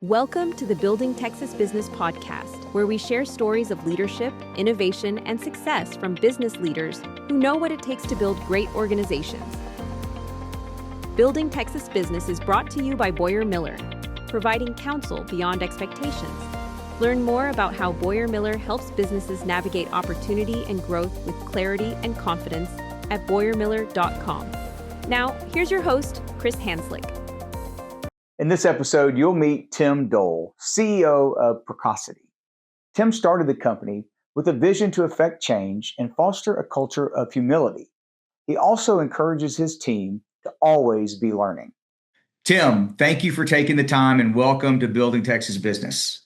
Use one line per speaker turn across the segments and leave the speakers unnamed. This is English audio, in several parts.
Welcome to the Building Texas Business Podcast, where we share stories of leadership, innovation, and success from business leaders who know what it takes to build great organizations. Building Texas Business is brought to you by Boyer Miller, providing counsel beyond expectations. Learn more about how Boyer Miller helps businesses navigate opportunity and growth with clarity and confidence at boyermiller.com. Now, here's your host, Chris Hanslik.
In this episode, you'll meet Tim Dole, CEO of Precocity. Tim started the company with a vision to affect change and foster a culture of humility. He also encourages his team to always be learning. Tim, thank you for taking the time and welcome to Building Texas Business.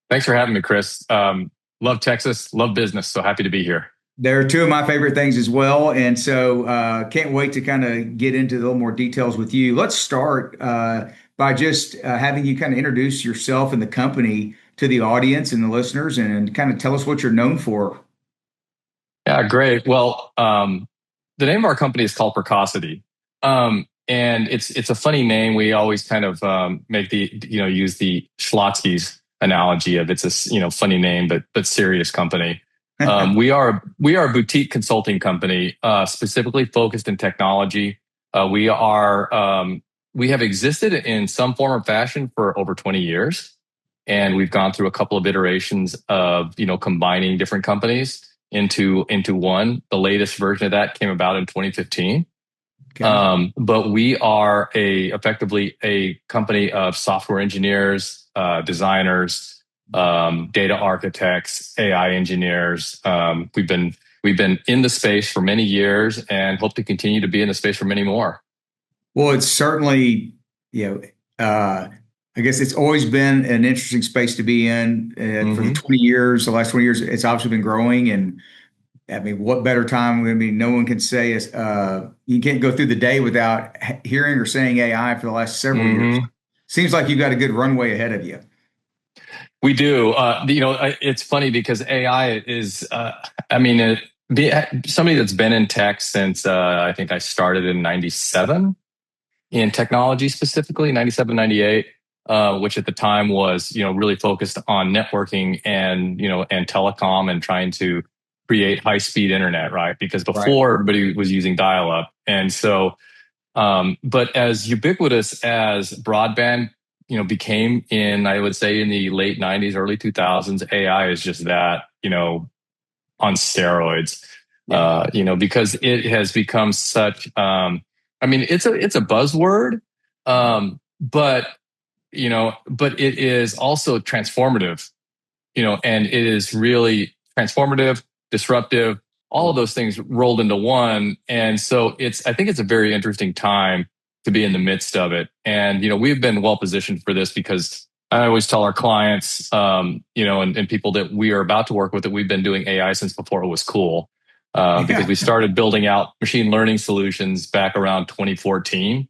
Thanks for having me, Chris. Love Texas, love business, so happy to be here.
They're two of my favorite things as well. And so can't wait to kind of get into a little more details with you. Let's start by just having you kind of introduce yourself and the company to the audience and the listeners and kind of tell us what you're known for.
Yeah, great. Well, the name of our company is called Precocity. And it's a funny name. We always kind of use the Schlotsky's analogy of it's a funny name, but serious company. We are a boutique consulting company, specifically focused in technology. We have existed in some form or fashion for over 20 years, and we've gone through a couple of iterations of combining different companies into one. The latest version of that came about in 2015. Okay. But we are effectively a company of software engineers, designers, data architects, AI engineers. We've been in the space for many years and hope to continue to be in the space for many more.
Well, it's certainly, I guess it's always been an interesting space to be in. For the last 20 years, it's obviously been growing. And I mean, what better time? I mean, no one can say you can't go through the day without hearing or saying AI for the last several years. Seems like you've got a good runway ahead of you.
We do. It's funny because AI is, somebody that's been in tech since I think I started in 97 in technology, specifically 97, 98, which at the time was, really focused on networking and telecom and trying to create high speed internet, right? Because before everybody was using dial up. And so, but as ubiquitous as broadband became I would say in the late 90s, early 2000s, AI is just that, on steroids, because it has become such, it's a buzzword, but it is also transformative, and it is really transformative, disruptive, all of those things rolled into one. And so I think it's a very interesting time to be in the midst of it. And, we've been well positioned for this because I always tell our clients, and people that we are about to work with that we've been doing AI since before it was cool. Because we started building out machine learning solutions back around 2014.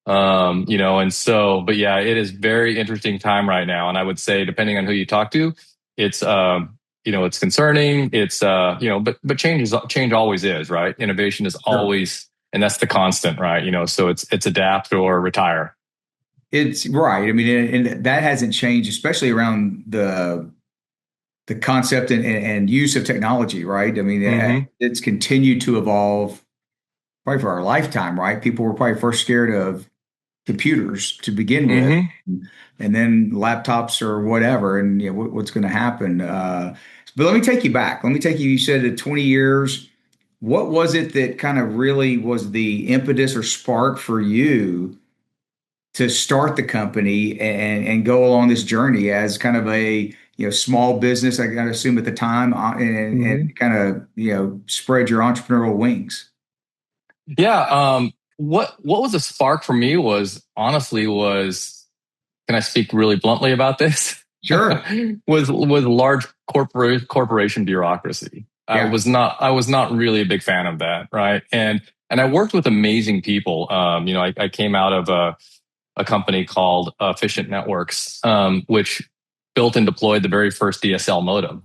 And so, but yeah, it is very interesting time right now. And I would say, depending on who you talk to, it's, it's concerning. It's, but change always is, right? Innovation is always, and that's the constant, right? So it's adapt or retire.
It's right. I mean, and that hasn't changed, especially around the concept and use of technology, right? I mean, it's continued to evolve probably for our lifetime, right? People were probably first scared of computers to begin with, and then laptops or whatever, and what's going to happen. But let me take you back. You said 20 years. What was it that kind of really was the impetus or spark for you to start the company and go along this journey as kind of a small business, I gotta assume at the time, and kind of spread your entrepreneurial wings?
Yeah. What was a spark for me was can I speak really bluntly about this?
Sure.
was large corporation bureaucracy. Yeah. I was not really a big fan of that, right? And I worked with amazing people. I came out of a company called Efficient Networks, which built and deployed the very first DSL modem,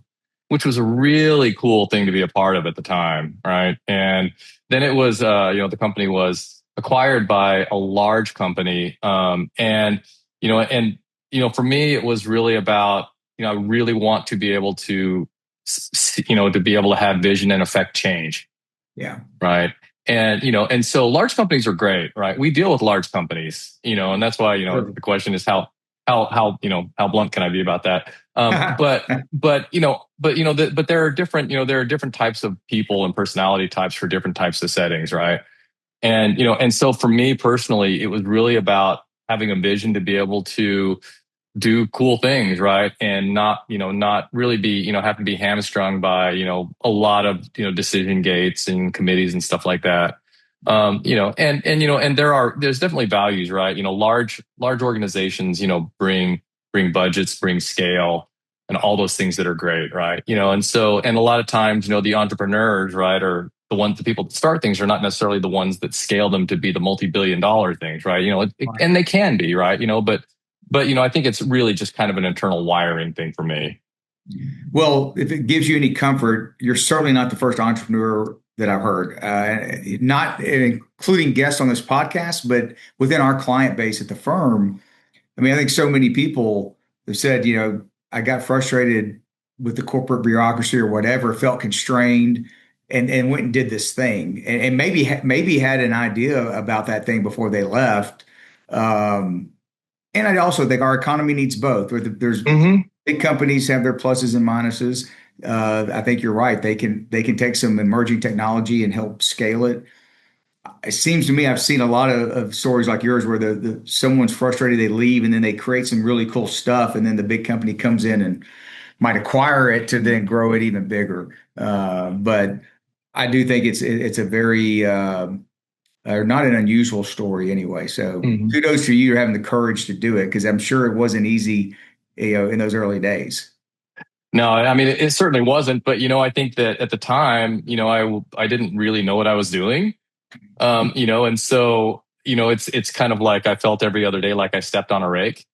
which was a really cool thing to be a part of at the time, right? And then it was, the company was acquired by a large company, and and for me, it was really about, I really want to be able to, to be able to have vision and affect change.
Yeah.
Right. And, and so large companies are great, right? We deal with large companies, and that's why, the question is how blunt can I be about that? But there are different types of people and personality types for different types of settings. Right. And so for me personally, it was really about having a vision to be able to do cool things, right? And not really be, have to be hamstrung by, a lot of, decision gates and committees and stuff like that. And there's definitely values, right? Large organizations, bring budgets, bring scale, and all those things that are great, right? And a lot of times, the entrepreneurs, right, or the people that start things are not necessarily the ones that scale them to be the multi-billion-dollar things, right? And they can be, right? But I think it's really just kind of an internal wiring thing for me.
Well, if it gives you any comfort, you're certainly not the first entrepreneur that I've heard, not including guests on this podcast, but within our client base at the firm. I mean, I think so many people have said, I got frustrated with the corporate bureaucracy or whatever, felt constrained, and went and did this thing, and maybe had an idea about that thing before they left. And I also think our economy needs both. There's big companies have their pluses and minuses. I think you're right. They can take some emerging technology and help scale it. It seems to me I've seen a lot of stories like yours where someone's frustrated, they leave, and then they create some really cool stuff, and then the big company comes in and might acquire it to then grow it even bigger. But I do think it's a very not an unusual story anyway. So kudos to you for having the courage to do it, because I'm sure it wasn't easy, in those early days.
No, I mean, it certainly wasn't. But, I think that at the time, I didn't really know what I was doing. And so, it's kind of like I felt every other day like I stepped on a rake.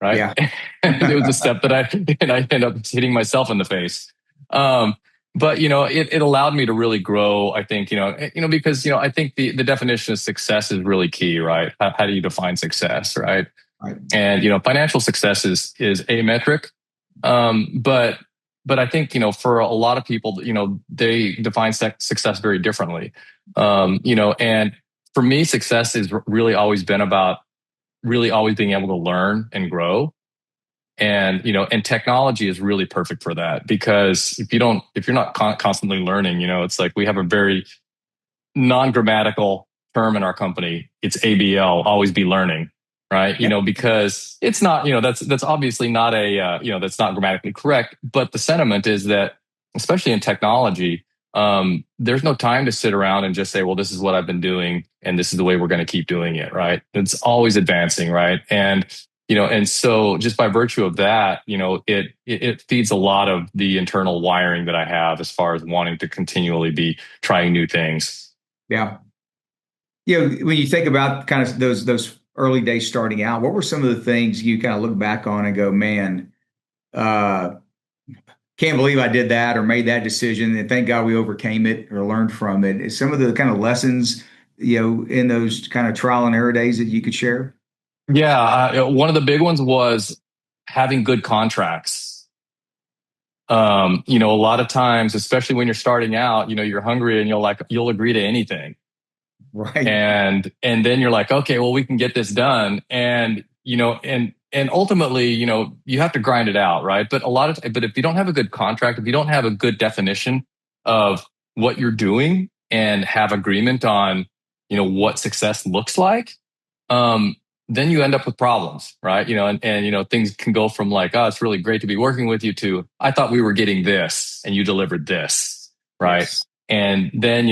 Right.
Yeah.
It was a step that I ended up hitting myself in the face. But, it allowed me to really grow, I think, because, I think the definition of success is really key, right? How do you define success, right?
Right.
And, financial success is a metric. But I think, for a lot of people, they define success very differently. And for me, success has really always been about really always being able to learn and grow. And, and technology is really perfect for that, because if you're not constantly learning, it's like we have a very non-grammatical term in our company. It's ABL, always be learning, right?
Yep.
Because it's not, that's obviously not that's not grammatically correct. But the sentiment is that, especially in technology, there's no time to sit around and just say, well, this is what I've been doing and this is the way we're going to keep doing it, right? It's always advancing, right? And and so just by virtue of that, it feeds a lot of the internal wiring that I have as far as wanting to continually be trying new things.
Yeah. When you think about kind of those early days starting out, what were some of the things you kind of look back on and go, man, can't believe I did that or made that decision, and thank God we overcame it or learned from it? Some of the kind of lessons, in those kind of trial and error days that you could share?
Yeah. One of the big ones was having good contracts. A lot of times, especially when you're starting out, you're hungry and you'll agree to anything.
Right.
And then you're like, okay, well, we can get this done. And, and ultimately, you have to grind it out. Right. But but if you don't have a good contract, if you don't have a good definition of what you're doing and have agreement on, what success looks like, then you end up with problems, right? And things can go from like, oh, it's really great to be working with you, to, I thought we were getting this and you delivered this, right? Yes. And then,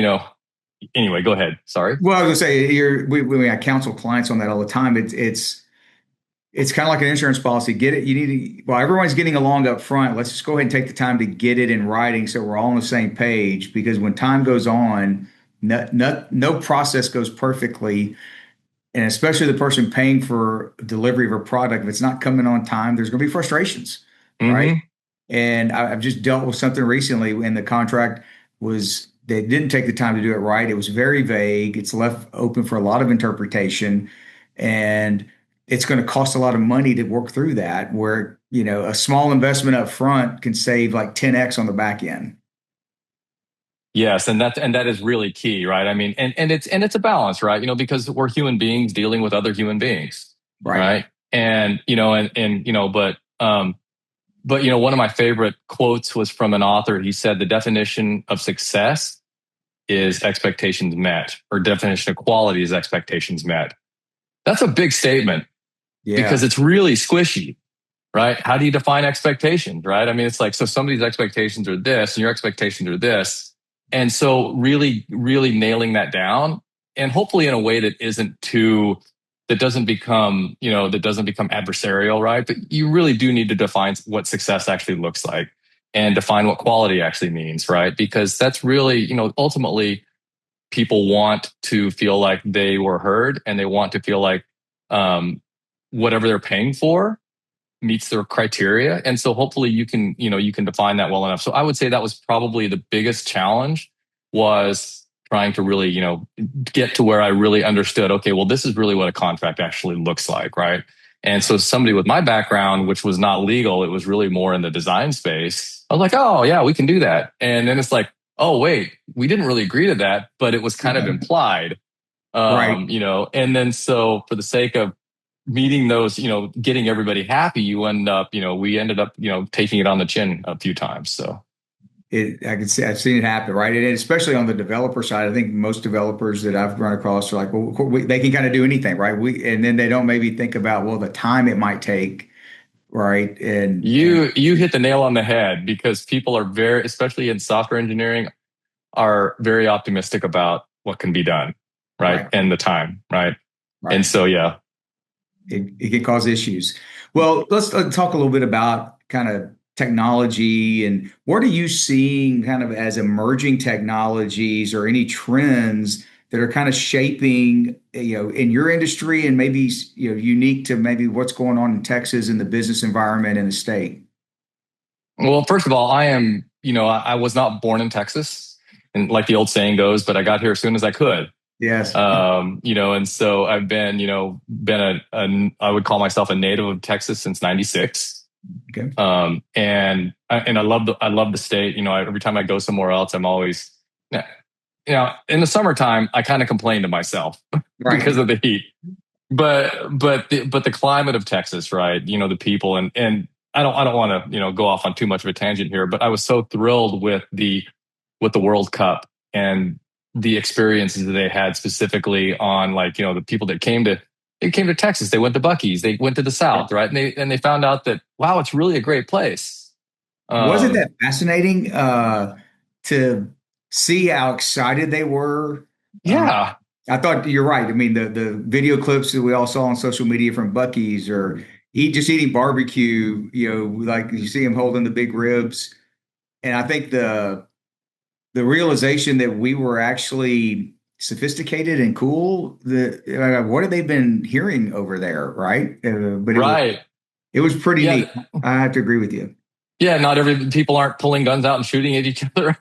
anyway, go ahead. Sorry.
Well, I was gonna say, I counsel clients on that all the time. It's kind of like an insurance policy. Get it. You need to, well, everyone's getting along up front. Let's just go ahead and take the time to get it in writing so we're all on the same page, because when time goes on, no process goes perfectly. And especially the person paying for delivery of a product, if it's not coming on time, there's going to be frustrations, right? And I've just dealt with something recently, and the contract they didn't take the time to do it right. It was very vague. It's left open for a lot of interpretation. And it's going to cost a lot of money to work through that, where, a small investment up front can save like 10x on the back end.
Yes, and that is really key, right? I mean, and it's a balance, right? Because we're human beings dealing with other human beings,
Right.
right? And but one of my favorite quotes was from an author. He said the definition of success is expectations met, or definition of quality is expectations met. That's a big statement because it's really squishy, right? How do you define expectations, right? I mean, it's like, so somebody's expectations are this and your expectations are this. And so really, really nailing that down, and hopefully in a way that doesn't become adversarial, right? But you really do need to define what success actually looks like and define what quality actually means, right? Because that's really, ultimately people want to feel like they were heard, and they want to feel like whatever they're paying for meets their criteria. And so hopefully you can define that well enough. So I would say that was probably the biggest challenge, was trying to really, get to where I really understood, okay, well, this is really what a contract actually looks like, right? And so somebody with my background, which was not legal, it was really more in the design space. I was like, oh yeah, we can do that. And then it's like, oh wait, we didn't really agree to that, but it was kind of implied,
Right.
And then so for the sake of meeting those, getting everybody happy, we ended up, taking it on the chin a few times. So
I can see, I've seen it happen, right? And especially on the developer side, I think most developers that I've run across are like, well, they can kind of do anything, right? And then they don't maybe think about, well, the time it might take, right? And
you hit the nail on the head, because people are especially in software engineering, are very optimistic about what can be done, right? And the time, right? And so, yeah.
It can cause issues. Well, let's talk a little bit about kind of technology, and what are you seeing kind of as emerging technologies, or any trends that are kind of shaping, in your industry, and maybe, unique to maybe what's going on in Texas in the business environment in the state?
Well, first of all, I was not born in Texas, and like the old saying goes, but I got here as soon as I could.
Yes.
And so I've been I would call myself a native of Texas since '96.
Okay.
And I love the state. Every time I go somewhere else, I'm always, in the summertime, I kind of complain to myself because of the heat. But the climate of Texas, right? The people, and I don't want to go off on too much of a tangent here, but I was so thrilled with the World Cup and the experiences that they had, specifically on the people that came to Texas. They went to Buc-ee's, they went to the South, right? And they found out that, wow, it's really a great place.
Wasn't that fascinating to see how excited they were?
Yeah.
I thought you're right. I mean, the video clips that we all saw on social media from Buc-ee's, or eating barbecue, like you see him holding the big ribs. And I think the realization that we were actually sophisticated and cool, what have they been hearing over there, right? But it was pretty neat. I have to agree with you.
Yeah, not people aren't pulling guns out and shooting at each other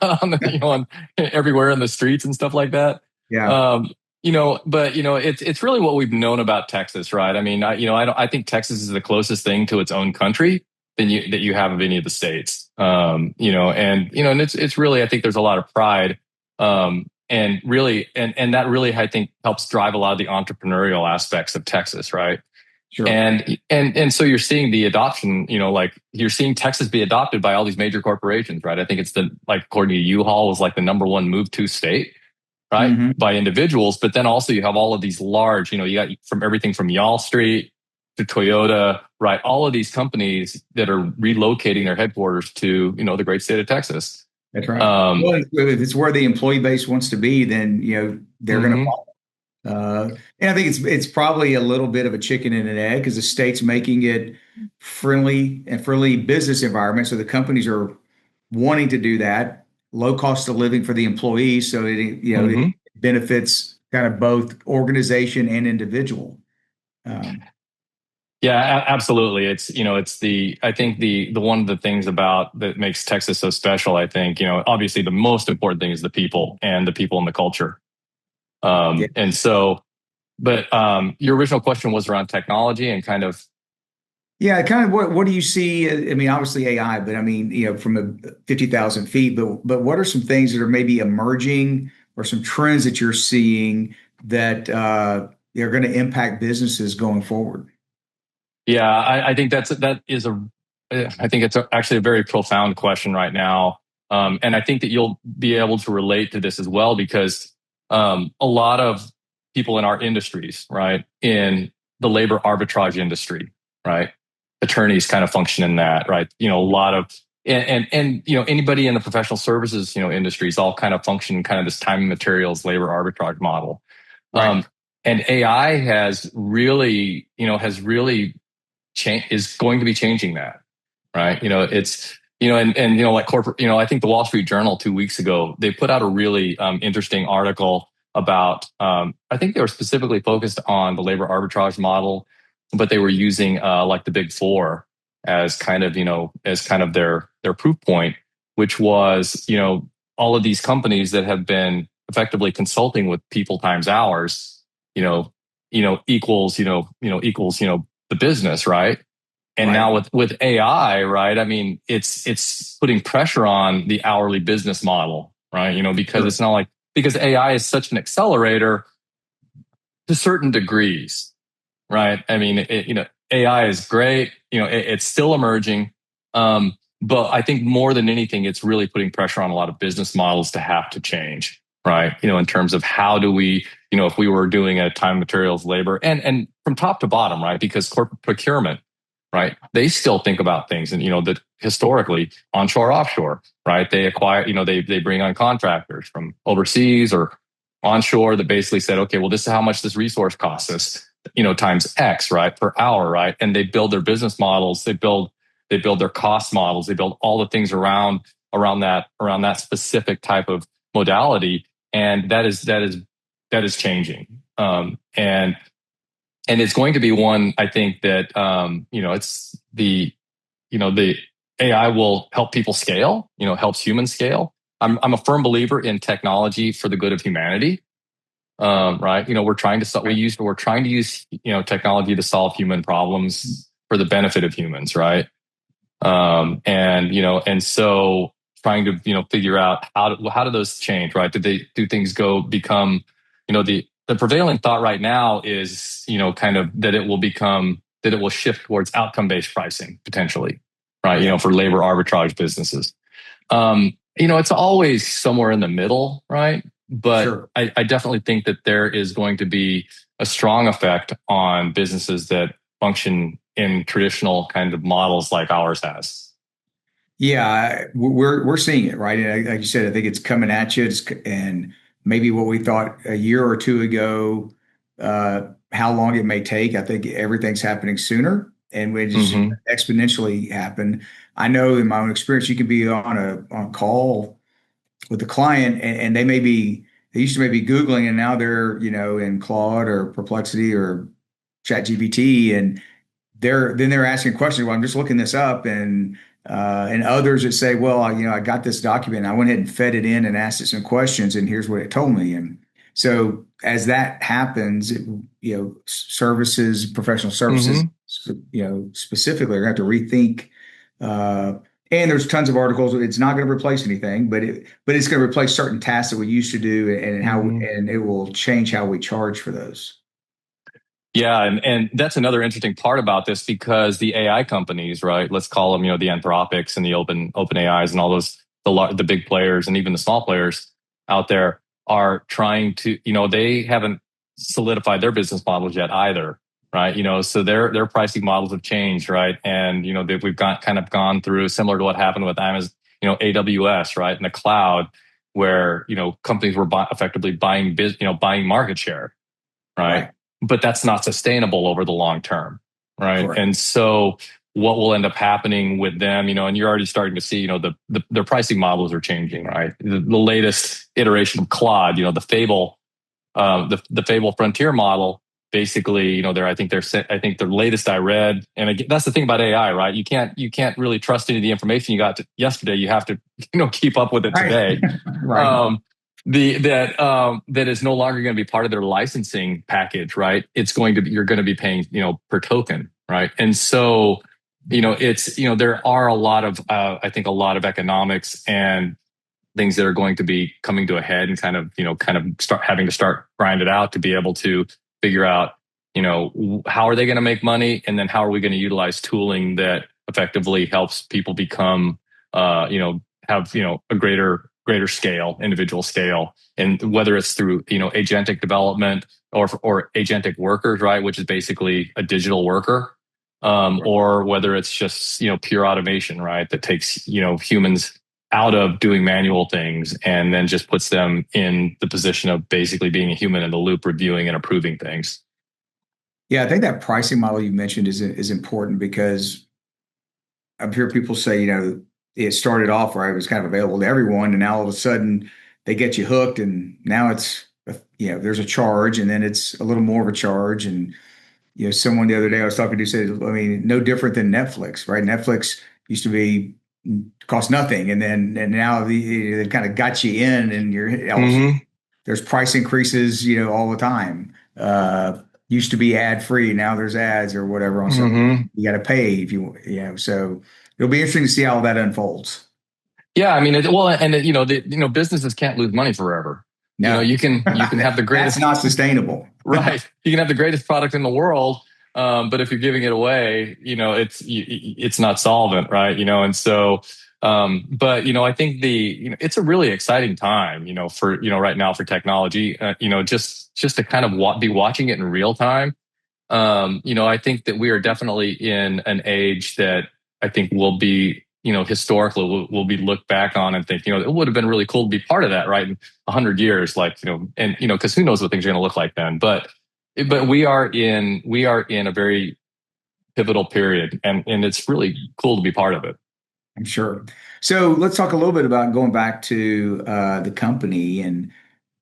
everywhere in the streets and stuff like that.
Yeah.
But it's really what we've known about Texas, right? I mean, I think Texas is the closest thing to its own country that you have of any of the states. And it's really, I think there's a lot of pride, and really, and that really, I think, helps drive a lot of the entrepreneurial aspects of Texas, right?
Sure.
And so you're seeing the adoption, you're seeing Texas be adopted by all these major corporations, right? I think it's according to U-Haul, was like the number one move to state, right? By individuals. But then also you have all of these large, you got from everything from Y'all Street to Toyota, right? All of these companies that are relocating their headquarters to, the great state of Texas.
That's right. Well, if it's where the employee base wants to be, then, they're going to follow. And I think it's probably a little bit of a chicken and an egg, because the state's making it friendly business environment. So the companies are wanting to do that, low cost of living for the employees. So it benefits kind of both organization and individual.
Yeah, absolutely. I think the one of the things that makes Texas so special, I think, obviously the most important thing is the people and the culture. And so, But your original question was around technology and kind of.
Yeah, kind of what do you see? I mean, obviously AI, but I mean, from 50,000 feet, but what are some things that are maybe emerging or some trends that you're seeing that are going to impact businesses going forward?
Yeah, I think I think it's actually a very profound question right now. And I think that you'll be able to relate to this as well because a lot of people in our industries, right, in the labor arbitrage industry, right, attorneys kind of function in that, right? A lot of and anybody in the professional services industries all kind of function in kind of this time and materials labor arbitrage model.
Right.
And AI has really is going to be changing that, right? It's like corporate. I think the Wall Street Journal 2 weeks ago they put out a really interesting article about. I think they were specifically focused on the labor arbitrage model, but they were using like the Big Four as kind of their proof point, which was all of these companies that have been effectively consulting with people times hours, equals the business, right? And
Right.
now with AI, right? I mean, it's putting pressure on the hourly business model, right? Because
Sure.
it's not like because AI is such an accelerator to certain degrees, right? I mean, AI is great. It's still emerging, but I think more than anything, it's really putting pressure on a lot of business models to have to change, right? In terms of how do we, if we were doing a time, materials, labor, and from top to bottom, right? Because corporate procurement, right? They still think about things, and that historically onshore, offshore, right? They acquire, they bring on contractors from overseas or onshore that basically said, okay, well, this is how much this resource costs us, times X, right, per hour, right? And they build their business models, they build their cost models, they build all the things around that specific type of modality, and that is changing, and it's going to be one, I think that it's the AI will help people scale, helps humans scale. I'm a firm believer in technology for the good of humanity. Right. We're trying to use technology to solve human problems for the benefit of humans. Right. And so trying to, figure out how do those change, right? Do things become, the prevailing thought right now is, kind of that it will shift towards outcome-based pricing potentially, right? For labor arbitrage businesses. It's always somewhere in the middle, right? But
Sure.
I definitely think that there is going to be a strong effect on businesses that function in traditional kind of models like ours has.
Yeah, we're seeing it, right? And like you said, I think it's coming at you. And maybe what we thought a year or two ago, how long it may take. I think everything's happening sooner, and we just
Mm-hmm.
exponentially happen. I know in my own experience, you can be on a call with the client, and they used to maybe Googling, and now they're in Claude or Perplexity or ChatGPT, and they're asking questions. Well, I'm just looking this up, and others that say, well, I got this document, I went ahead and fed it in and asked it some questions, and here's what it told me. And so as that happens, services, professional services, specifically, are going to have to rethink. And there's tons of articles. It's not going to replace anything, but it's going to replace certain tasks that we used to do, and it will change how we charge for those.
Yeah, and that's another interesting part about this because the AI companies, right? Let's call them, the Anthropics and the open AIs and all those the big players and even the small players out there are trying to, they haven't solidified their business models yet either, right? So their pricing models have changed, right? And we've gone through similar to what happened with Amazon, AWS, right, in the cloud, where companies were effectively buying market share, right? But that's not sustainable over the long term, right?
Correct.
And so what will end up happening with them, and you're already starting to see, their pricing models are changing, right? The latest iteration of Claude, the Fable, the Fable Frontier model, basically, I think the latest I read, and again, that's the thing about AI, right? You can't really trust any of the information you got yesterday. You have to, keep up with it today.
Right.
that is no longer going to be part of their licensing package, right? You're going to be paying, per token, right? And so, there are a lot of, I think a lot of economics and things that are going to be coming to a head and kind of start grind it out to be able to figure out, how are they going to make money? And then how are we going to utilize tooling that effectively helps people become, have, a greater scale, individual scale. And whether it's through, agentic development or agentic workers, right? Which is basically a digital worker. Or whether it's just, pure automation, right? That takes, humans out of doing manual things and then just puts them in the position of basically being a human in the loop, reviewing and approving things.
Yeah, I think that pricing model you mentioned is important because I've heard people say, it started off right, it was kind of available to everyone, and now all of a sudden they get you hooked, and now it's there's a charge, and then it's a little more of a charge, and someone the other day I was talking to said, I mean, no different than Netflix, right? Netflix used to be cost nothing, and now they've kind of got you in, and there's price increases, all the time. Used to be ad free, now there's ads or whatever on something. You got to pay if so it'll be interesting to see how that unfolds.
Yeah, I mean, businesses can't lose money forever.
No.
You can have the greatest.
That's not sustainable.
Right. You can have the greatest product in the world, but if you're giving it away, it's not solvent, right? And so, but I think it's a really exciting time, for right now for technology, just to kind of be watching it in real time. I think that we are definitely in an age that I think will be, historically we'll be looked back on and think, it would have been really cool to be part of that, right? In 100 years, because who knows what things are going to look like then. But we are in a very pivotal period, and it's really cool to be part of it.
I'm sure. So let's talk a little bit about going back to the company and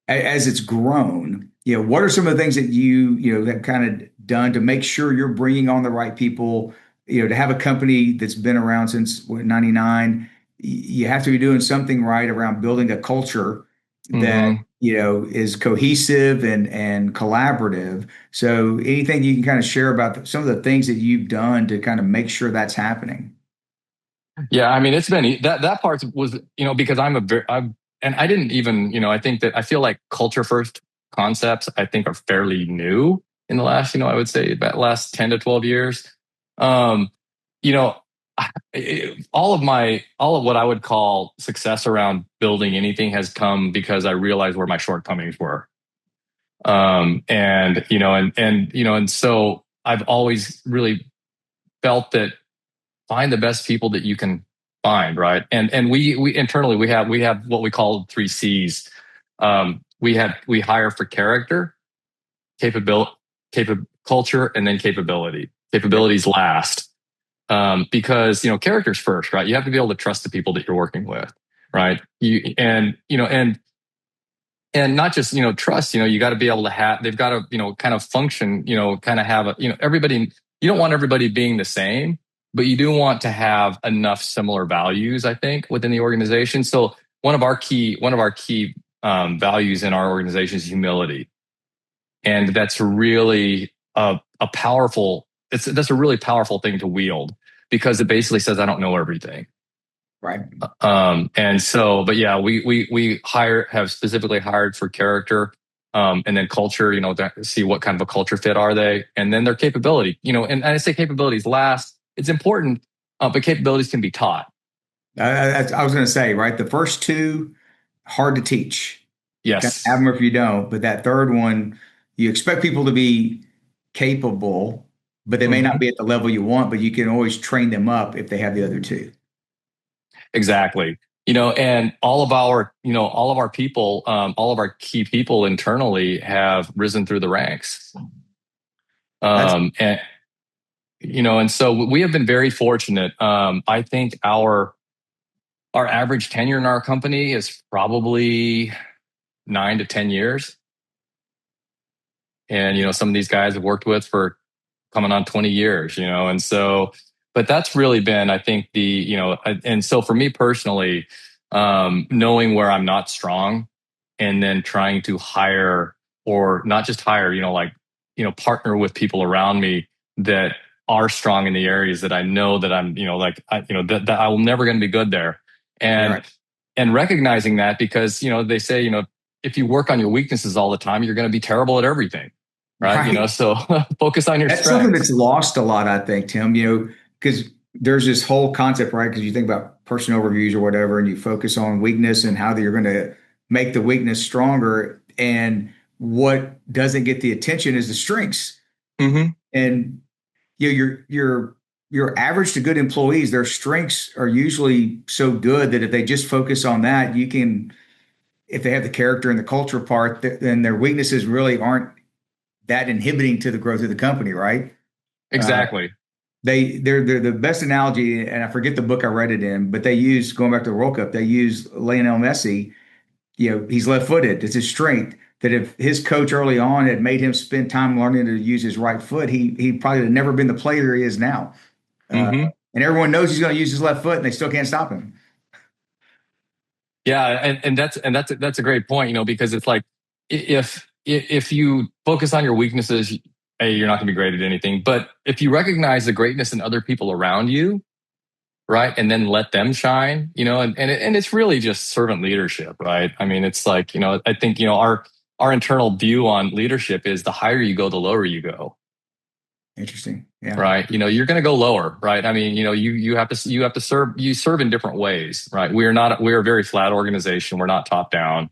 as it's grown. What are some of the things that you have kind of done to make sure you're bringing on the right people? To have a company that's been around since 99, you have to be doing something right around building a culture that is cohesive and collaborative. So anything you can kind of share about some of the things that you've done to kind of make sure that's happening?
Yeah, I mean, it's been that part was, because and I didn't even, I think that I feel like culture first concepts, I think, are fairly new in the last, I would say about last 10 to 12 years. All of what I would call success around building anything has come because I realized where my shortcomings were. And so I've always really felt that find the best people that you can find, right? And we internally we have what we call 3 C's. We hire for character, capability, culture, and then capability. Capabilities last, because character's first, right? You have to be able to trust the people that you're working with, right? And not just trust. You got to be able to have. They've got to kind of function. Kind of have everybody. You don't want everybody being the same, but you do want to have enough similar values, I think, within the organization. So one of our key values in our organization is humility, and that's really a powerful. That's a really powerful thing to wield because it basically says I don't know everything.
Right.
And so, but yeah, we have specifically hired for character, and then culture, to see what kind of a culture fit are they, and then their capability, and I say capabilities last. It's important, but capabilities can be taught.
I was going to say, right. The first 2, hard to teach.
Yes.
You have them if you don't, but that third one, you expect people to be capable, but they may not be at the level you want, but you can always train them up if they have the other 2.
Exactly. And all of our people, all of our key people internally have risen through the ranks. And so we have been very fortunate. I think our average tenure in our company is probably 9 to 10 years. And, some of these guys have worked with for coming on 20 years, and so, but that's really been, I think and so for me personally, knowing where I'm not strong and then trying to hire, or not just hire, partner with people around me that are strong in the areas that I know that I'm, that I will never going to be good there. And,
right.
and recognizing that, because, they say, if you work on your weaknesses all the time, you're going to be terrible at everything. Right. So focus on your
That's
strengths.
something that's lost a lot, I think, Tim, because there's this whole concept, right? Because you think about personnel reviews or whatever, and you focus on weakness and how you're going to make the weakness stronger. And what doesn't get the attention is the strengths.
Mm-hmm.
And your average to good employees, their strengths are usually so good that if they just focus on that, you can, if they have the character and the culture part, then their weaknesses really aren't that inhibiting to the growth of the company, right?
Exactly.
They're the best analogy, and I forget the book I read it in, but they use, going back to the World Cup, they use Lionel Messi. He's left-footed. It's his strength. That if his coach early on had made him spend time learning to use his right foot, he probably would never been the player he is now.
Mm-hmm.
And everyone knows he's going to use his left foot, and they still can't stop him.
Yeah, and that's a great point, because it's like, if you focus on your weaknesses, you're not going to be great at anything. But if you recognize the greatness in other people around you, right, and then let them shine, and it's really just servant leadership, right? I mean, it's like, I think, our internal view on leadership is the higher you go, the lower you go.
Interesting. Yeah.
Right. You're going to go lower, right? I mean, you have to serve in different ways, right? We're a very flat organization. We're not top down.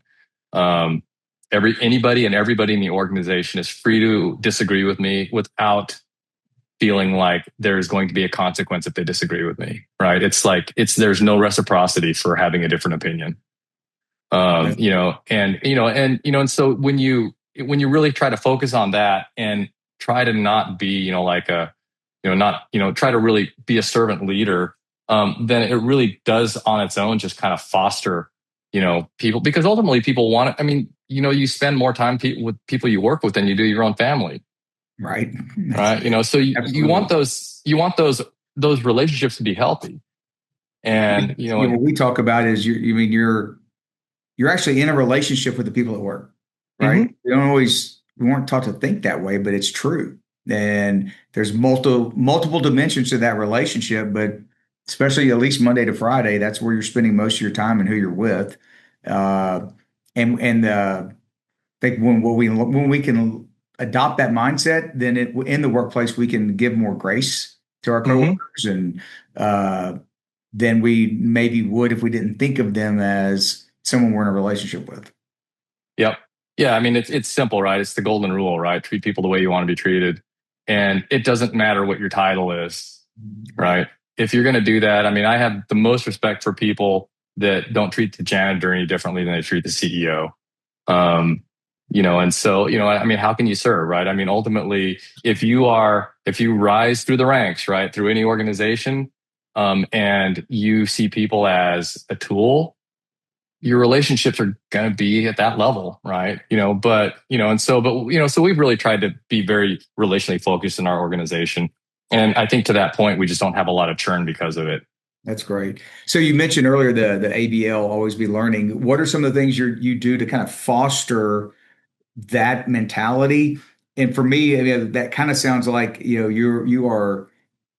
Anybody and everybody in the organization is free to disagree with me without feeling like there's going to be a consequence if they disagree with me, right? It's like, there's no reciprocity for having a different opinion. And so when you really try to focus on that and try to not be, try to really be a servant leader, then it really does on its own just kind of foster, people, because ultimately people want it. I mean, you spend more time with people you work with than you do your own family.
Right.
Right. So you want those relationships to be healthy. And,
what we talk about is you're actually in a relationship with the people at work, right?
Mm-hmm.
We weren't taught to think that way, but it's true. And there's multiple dimensions to that relationship, but especially at least Monday to Friday, that's where you're spending most of your time and who you're with. I think when we can adopt that mindset, then in the workplace we can give more grace to our coworkers, and than we maybe would if we didn't think of them as someone we're in a relationship with.
Yep. Yeah. I mean, it's simple, right? It's the golden rule, right? Treat people the way you want to be treated. And it doesn't matter what your title is, right? If you're going to do that, I mean, I have the most respect for people that don't treat the janitor any differently than they treat the CEO. And so, I mean, how can you serve, right? I mean, ultimately, if you rise through the ranks, right, through any organization, and you see people as a tool, your relationships are going to be at that level, right? So we've really tried to be very relationally focused in our organization. And I think to that point, we just don't have a lot of churn because of it.
That's great. So you mentioned earlier the ABL, always be learning. What are some of the things you do to kind of foster that mentality? And for me, I mean, that kind of sounds like, you are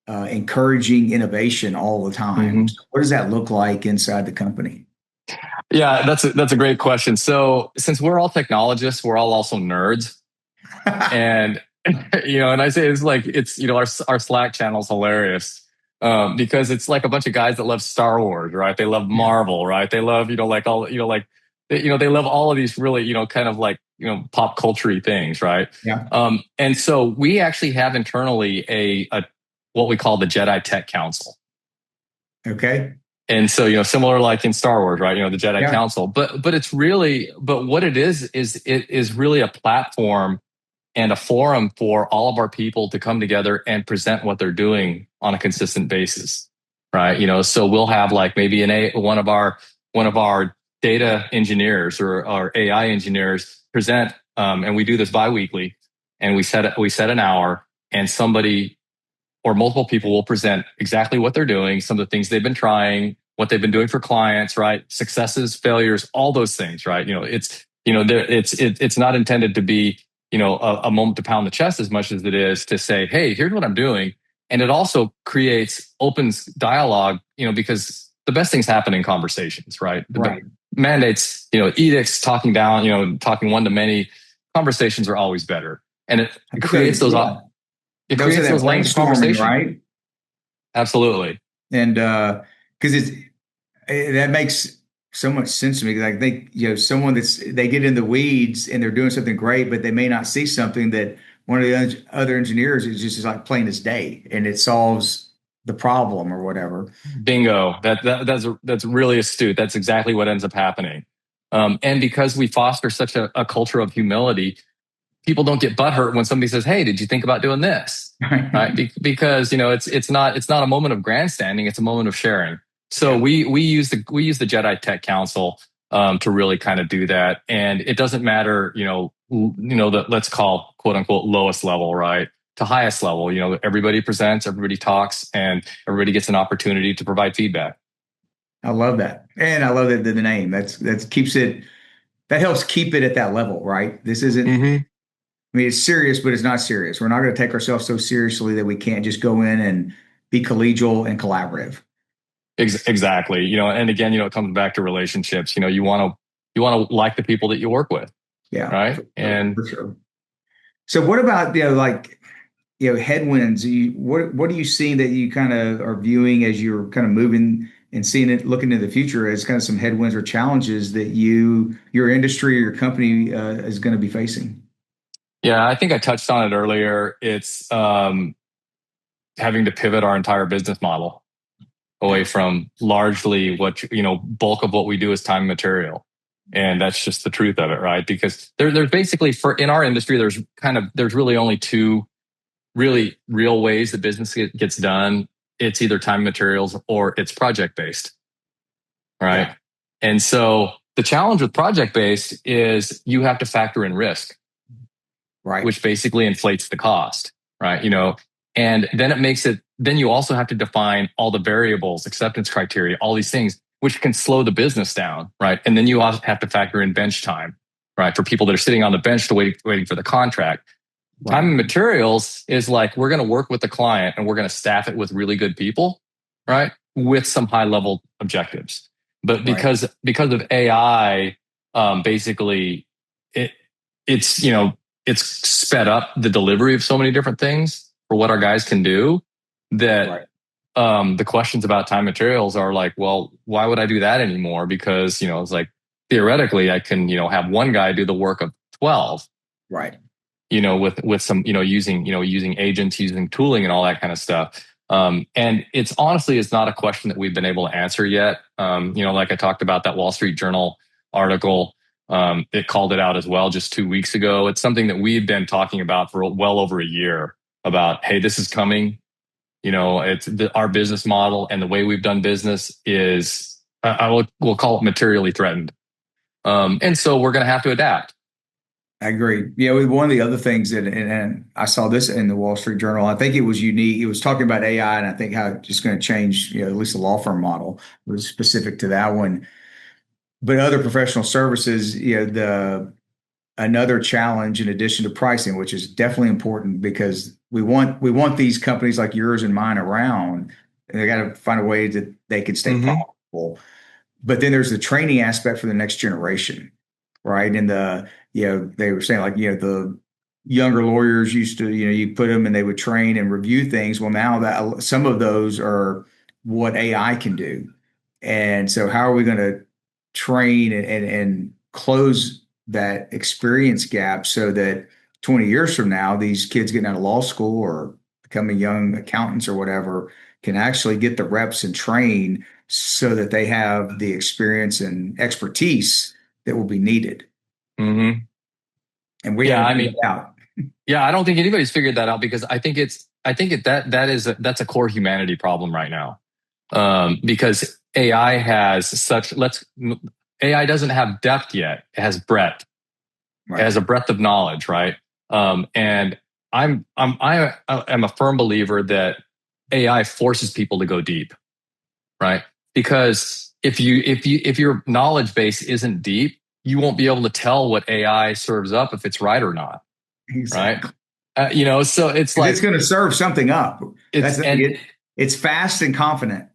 encouraging innovation all the time.
Mm-hmm.
So what does that look like inside the company?
Yeah, that's a great question. So since we're all technologists, we're all also nerds. And, and I say it's like, our Slack channel is hilarious. Because it's like a bunch of guys that love Star Wars, right? They love Marvel, right? They love, they love all of these really, kind of like, pop culture-y things, right?
Yeah.
And so we actually have internally a what we call the Jedi Tech Council.
Okay.
And so, similar like in Star Wars, right? The Jedi Council, but what it is really a platform and a forum for all of our people to come together and present what they're doing on a consistent basis, right? So we'll have like maybe one of our data engineers or our AI engineers present, and we do this biweekly, and we set an hour, and somebody or multiple people will present exactly what they're doing, some of the things they've been trying, what they've been doing for clients, right? Successes, failures, all those things, right? It's not intended to be, a moment to pound the chest as much as it is to say, hey, here's what I'm doing. And it also opens dialogue, because the best things happen in conversations, right?
Right.
Mandates, edicts, talking down, talking one to many. Conversations are always better. And it creates those, it creates those lanes of conversation.
Right?
Absolutely.
And because that makes so much sense to me. Like someone they get in the weeds and they're doing something great, but they may not see something that one of the other engineers is just like plain as day, and it solves the problem or whatever.
Bingo. That's really astute. That's exactly what ends up happening. And because we foster such a culture of humility, people don't get butthurt when somebody says, "Hey, did you think about doing this?" Right? Because it's not a moment of grandstanding; it's a moment of sharing. So we use the Jedi Tech Council to really kind of do that, and it doesn't matter, that let's call quote unquote lowest level, right, to highest level. Everybody presents, everybody talks, and everybody gets an opportunity to provide feedback.
I love that, and I love that the name that keeps it. That helps keep it at that level, right? This isn't.
Mm-hmm.
I mean, it's serious, but it's not serious. We're not going to take ourselves so seriously that we can't just go in and be collegial and collaborative.
Exactly. And again, it comes back to relationships. You want to like the people that you work with.
Yeah.
Right.
For sure. So what about, headwinds? What are you seeing that you kind of are viewing as you're kind of moving and seeing it, looking into the future as kind of some headwinds or challenges that your industry or your company is going to be facing?
Yeah, I think I touched on it earlier. It's having to pivot our entire business model away from largely bulk of what we do is time and material. And that's just the truth of it, right? Because there's basically in our industry, there's really only two really real ways that business gets done. It's either time and materials or it's project based, right? Yeah. And so the challenge with project based is you have to factor in risk. Right. Which basically inflates the cost, right? And then you also have to define all the variables, acceptance criteria, all these things, which can slow the business down, right? And then you also have to factor in bench time, right? For people that are sitting on the bench waiting for the contract. Right. Time and materials is like, we're going to work with the client and we're going to staff it with really good people, right? With some high level objectives. But because of AI, basically it's sped up the delivery of so many different things for what our guys can do that the questions about time materials are like, well, why would I do that anymore? Because, it's like theoretically I can, have one guy do the work of 12. Right. With some, using agents, using tooling and all that kind of stuff. And it's not a question that we've been able to answer yet. Like I talked about that Wall Street Journal article. It called it out as well just 2 weeks ago. It's something that we've been talking about for well over a year about, hey, this is coming. It's our business model and the way we've done business is, we'll call it materially threatened. And so we're going to have to adapt.
I agree. Yeah, one of the other things and I saw this in the Wall Street Journal. I think it was unique. It was talking about AI and I think how it's just going to change, at least the law firm model was specific to that one. But other professional services, another challenge in addition to pricing, which is definitely important because we want these companies like yours and mine around. And they got to find a way that they can stay profitable. But then there's the training aspect for the next generation, right? And they were saying like, the younger lawyers used to, you put them and they would train and review things. Well, now that some of those are what AI can do. And so how are we going to train and close that experience gap so that 20 years from now, these kids getting out of law school or becoming young accountants or whatever can actually get the reps and train so that they have the experience and expertise that will be needed.
Mm-hmm.
And we haven't figured it out.
Yeah, I don't think anybody's figured that out because that's a core humanity problem right now. Because AI doesn't have depth yet. It has breadth. Right. It has a breadth of knowledge, right? And I'm a firm believer that AI forces people to go deep, right? Because if your knowledge base isn't deep, you won't be able to tell what AI serves up if it's right or not.
Exactly.
Right. So it's like,
it's going to serve something up. It's fast and confident,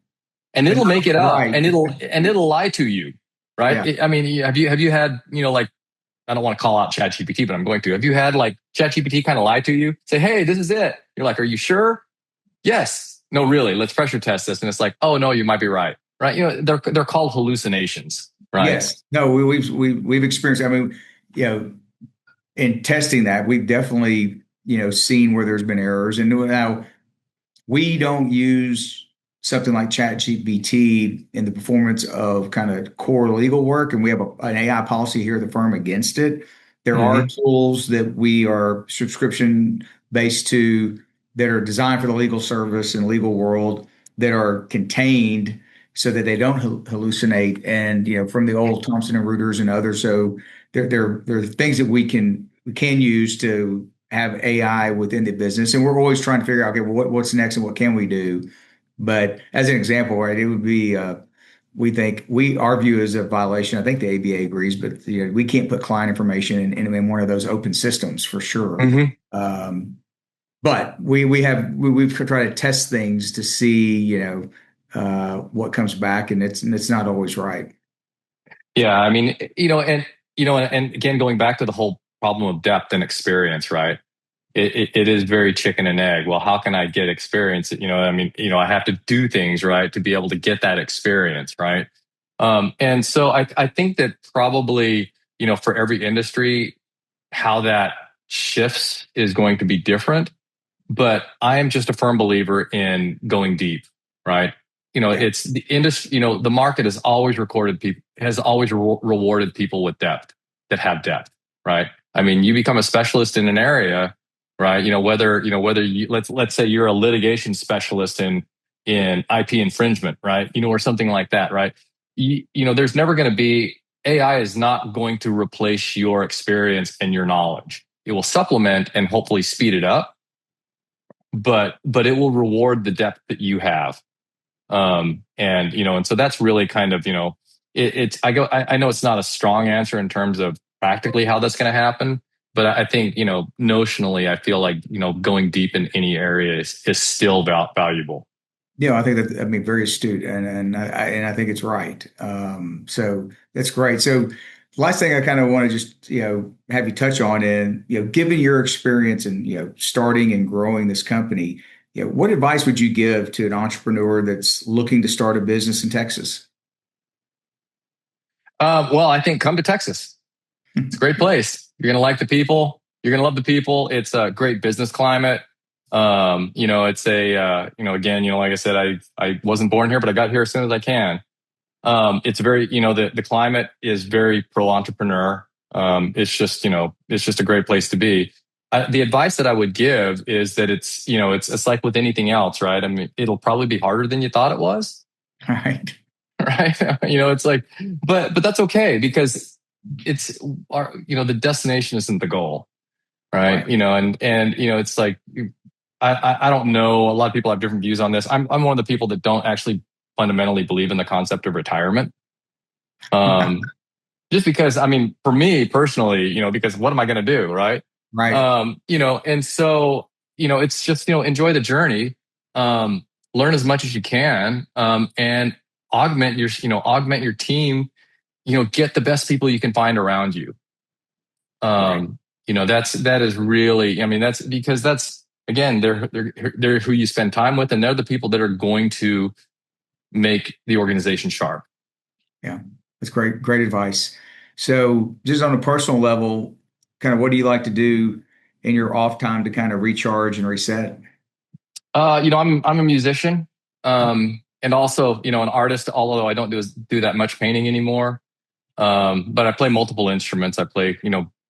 and it'll make it up,
right.
and it'll lie to you. Right.
Yeah.
Have you had, like, I don't want to call out ChatGPT, but I'm going to. Have you had like ChatGPT kind of lie to you? Say, hey, this is it. You're like, are you sure? Yes. No, really. Let's pressure test this. And it's like, oh no, you might be right. Right. They're called hallucinations. Right.
Yes. No, we've experienced. I mean, in testing that, we've definitely, seen where there's been errors. And now we don't use something like ChatGPT in the performance of kind of core legal work, and we have an AI policy here at the firm against it. There are tools that we are subscription based to that are designed for the legal service and legal world that are contained so that they don't hallucinate. And from the old Thomson and Reuters and others, so there are things that we can use to have AI within the business, and we're always trying to figure out, okay, well, what's next and what can we do? But as an example, right, it would be we think our view is a violation. I think the ABA agrees, but we can't put client information in one of those open systems for sure. But we've tried to test things to see what comes back, and it's not always right.
Yeah, I mean, and again, going back to the whole problem of depth and experience, right? It is very chicken and egg. Well, how can I get experience? I have to do things right to be able to get that experience, right? And so I think that probably, for every industry, how that shifts is going to be different. But I am just a firm believer in going deep, right? It's the industry, the market has always rewarded people with depth that have depth, right? I mean, you become a specialist in an area, right? Whether you, let's say you're a litigation specialist in IP infringement, right? Or something like that, right? There's never going to be, AI is not going to replace your experience and your knowledge. It will supplement and hopefully speed it up, but it will reward the depth that you have. And so that's really kind of, I know it's not a strong answer in terms of practically how that's going to happen, but I think, notionally, I feel like, going deep in any area is still valuable.
I think that, very astute, and I think it's right. So that's great. So last thing I kind of want to just, have you touch on, and, given your experience in, starting and growing this company, what advice would you give to an entrepreneur that's looking to start a business in Texas?
Well, I think come to Texas. It's a great place. You're going to like the people. You're going to love the people. It's a great business climate. It's again, like I said, I wasn't born here, but I got here as soon as I can. It's very, the climate is very pro-entrepreneur. It's just a great place to be. The advice that I would give is that it's like with anything else, right? I mean, it'll probably be harder than you thought it was.
Right.
Right. It's like, but that's okay, because it's the destination isn't the goal. Right. And it's like, I don't know. A lot of people have different views on this. I'm one of the people that don't actually fundamentally believe in the concept of retirement. Just because, for me personally, because what am I going to do? Right.
Right.
And so, it's just, enjoy the journey, learn as much as you can, and augment your team, get the best people you can find around you. Right. That is really, that's because again, they're who you spend time with, and they're the people that are going to make the organization sharp.
Yeah, that's great advice. So just on a personal level, kind of what do you like to do in your off time to kind of recharge and reset?
I'm a musician, and also, an artist, although I don't do that much painting anymore. But I play multiple instruments. I play,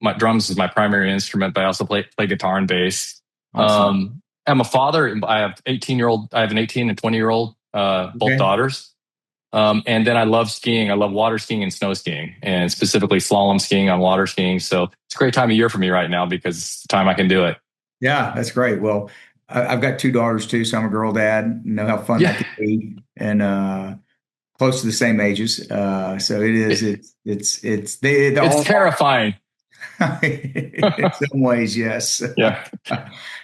my drums is my primary instrument, but I also play guitar and bass. Awesome. I'm a father. I have an 18 and 20-year-old, both daughters. And then I love skiing. I love water skiing and snow skiing, and specifically slalom skiing on water skiing. So it's a great time of year for me right now because it's the time I can do it.
Yeah, that's great. Well, I've got two daughters too, so I'm a girl dad. Know how fun that can be. And close to the same ages. So it is. They're
It's
all
terrifying.
in some ways, yes.
Yeah.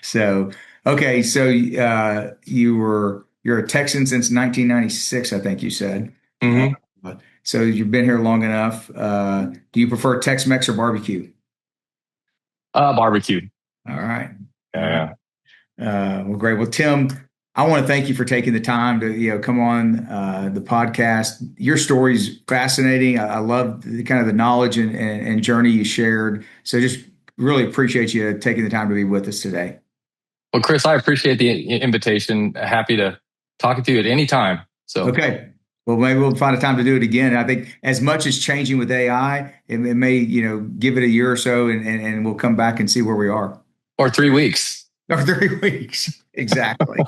So okay, so you're a Texan since 1996, I think you said.
Hmm.
So you've been here long enough. Do you prefer Tex-Mex or barbecue?
Barbecue.
All right.
Yeah.
Well, great. Well, Tim, I want to thank you for taking the time to come on the podcast. Your story's fascinating. I love the kind of the knowledge and journey you shared. So just really appreciate you taking the time to be with us today.
Well, Chris, I appreciate the invitation. Happy to talk to you at any time. So
okay. Well, maybe we'll find a time to do it again. I think as much as changing with AI, it may give it a year or so, and we'll come back and see where we are.
Or 3 weeks.
Or 3 weeks. Exactly.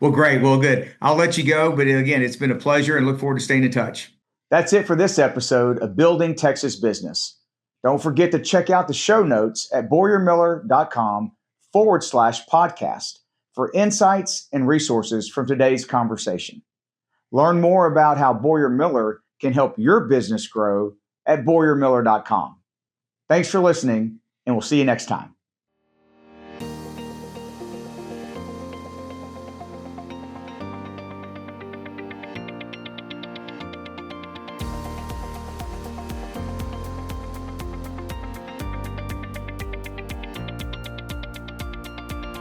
Well, great. Well, good. I'll let you go. But again, it's been a pleasure and look forward to staying in touch. That's it for this episode of Building Texas Business. Don't forget to check out the show notes at boyermiller.com/podcast for insights and resources from today's conversation. Learn more about how Boyer Miller can help your business grow at boyermiller.com. Thanks for listening, and we'll see you next time.